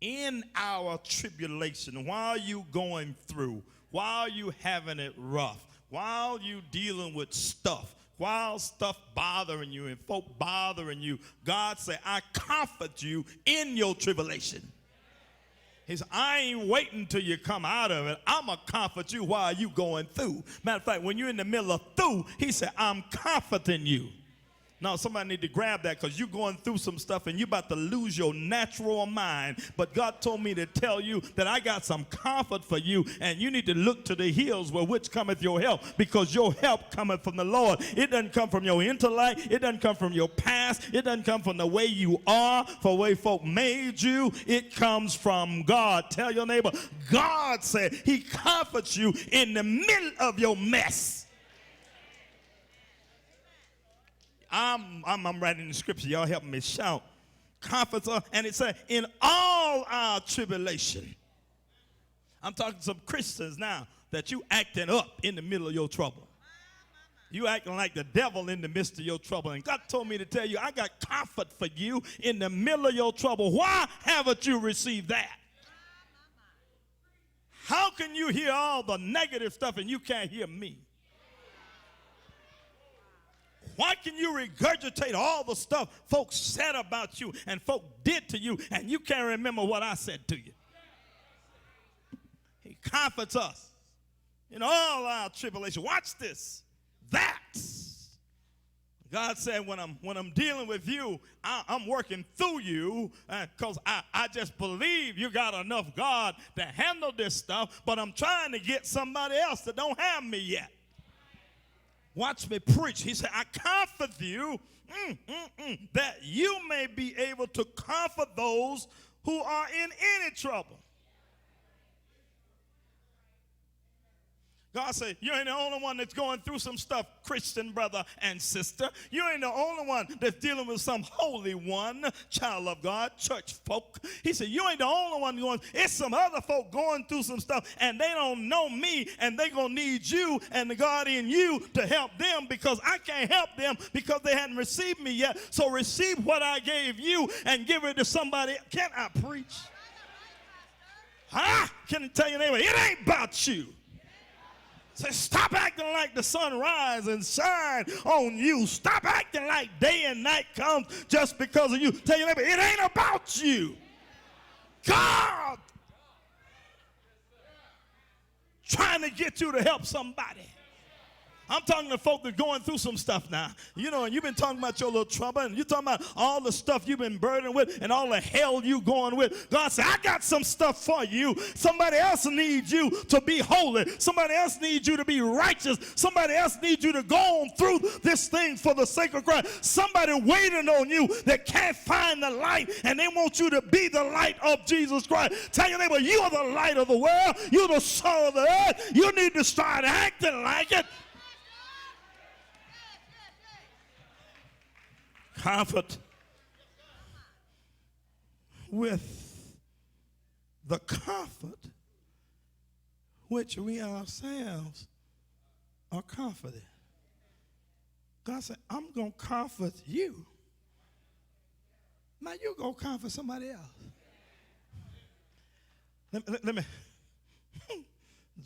in our tribulation, while you going through, while you having it rough, while you dealing with stuff, while stuff bothering you and folk bothering you, God said, I comfort you in your tribulation. He said, I ain't waiting till you come out of it. I'm going to comfort you while you going through. Matter of fact, when you're in the middle of through, he said, I'm comforting you. Now, somebody need to grab that because you're going through some stuff and you're about to lose your natural mind. But God told me to tell you that I got some comfort for you, and you need to look to the hills where which cometh your help, because your help cometh from the Lord. It doesn't come from your intellect. It doesn't come from your past. It doesn't come from the way you are, for the way folk made you. It comes from God. Tell your neighbor, God said he comforts you in the middle of your mess. I'm writing the scripture. Y'all help me shout. Comforter. And it said, in all our tribulation. I'm talking to some Christians now that you acting up in the middle of your trouble. You acting like the devil in the midst of your trouble. And God told me to tell you, I got comfort for you in the middle of your trouble. Why haven't you received that? How can you hear all the negative stuff and you can't hear me? Why can you regurgitate all the stuff folks said about you and folk did to you, and you can't remember what I said to you? He comforts us in all our tribulation. Watch this. That God said, when I'm dealing with you, I'm working through you, because I just believe you got enough God to handle this stuff, but I'm trying to get somebody else that don't have me yet. Watch me preach. He said, I comfort you that you may be able to comfort those who are in any trouble. God said, you ain't the only one that's going through some stuff, Christian brother and sister. You ain't the only one that's dealing with some holy one, child of God, church folk. He said, you ain't the only one going. It's some other folk going through some stuff, and they don't know me, and they going to need you and the God in you to help them, because I can't help them because they hadn't received me yet. So receive what I gave you and give it to somebody. Can I preach? Huh? Can I tell your neighbor, it ain't about you. Say, stop acting like the sun rise and shine on you. Stop acting like day and night comes just because of you. Tell your neighbor, it ain't about you. God trying to get you to help somebody. I'm talking to folk that are going through some stuff now. You know, and you've been talking about your little trouble, and you're talking about all the stuff you've been burdened with and all the hell you going with. God said, I got some stuff for you. Somebody else needs you to be holy. Somebody else needs you to be righteous. Somebody else needs you to go on through this thing for the sake of Christ. Somebody waiting on you that can't find the light, and they want you to be the light of Jesus Christ. Tell your neighbor, you are the light of the world. You're the salt of the earth. You need to start acting like it. Comfort with the comfort which we ourselves are comforted. God said, I'm going to comfort you. Now you go comfort somebody else. Let me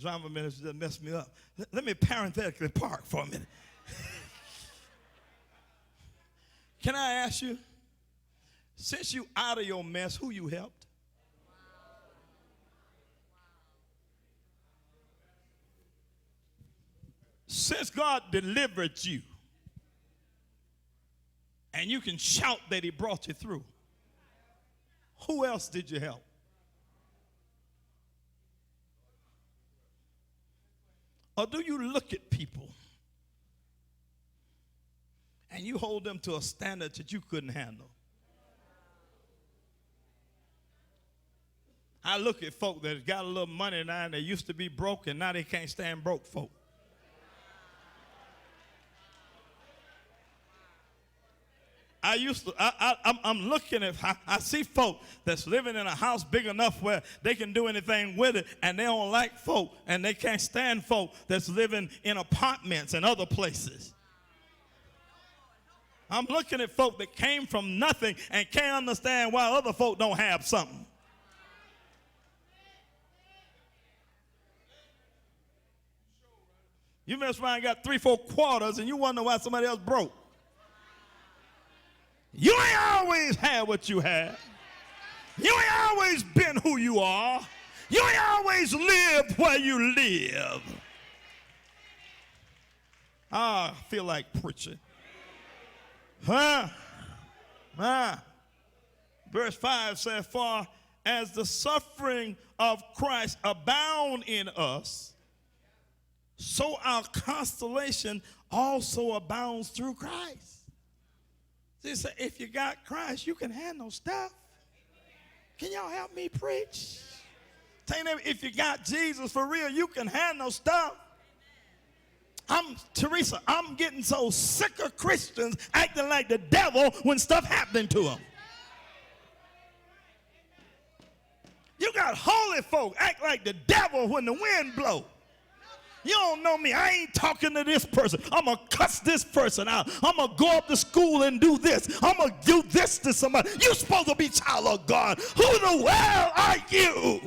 drama minister just messed me up. Let me parenthetically park for a minute. Can I ask you, since you out of your mess, who you helped? Since God delivered you, and you can shout that he brought you through, who else did you help? Or do you look at people and you hold them to a standard that you couldn't handle? I look at folk that got a little money now and they used to be broke, and now they can't stand broke folk. I'm looking at, I see folk that's living in a house big enough where they can do anything with it, and they don't like folk, and they can't stand folk that's living in apartments and other places. I'm looking at folk that came from nothing and can't understand why other folk don't have something. You mess around and got 3-4 quarters and you wonder why somebody else broke. You ain't always had what you had. You ain't always been who you are. You ain't always lived where you live. I feel like preaching. Verse 5 says, for as the suffering of Christ abound in us, so our consolation also abounds through Christ. See, if you got Christ, you can handle stuff. Can y'all help me preach? Tell them, if you got Jesus for real, you can handle stuff. Teresa, I'm getting so sick of Christians acting like the devil when stuff happening to them. You got holy folk act like the devil when the wind blows. You don't know me. I ain't talking to this person. I'm going to cuss this person out. I'm going to go up to school and do this. I'm going to do this to somebody. You're supposed to be child of God. Who in the world are you?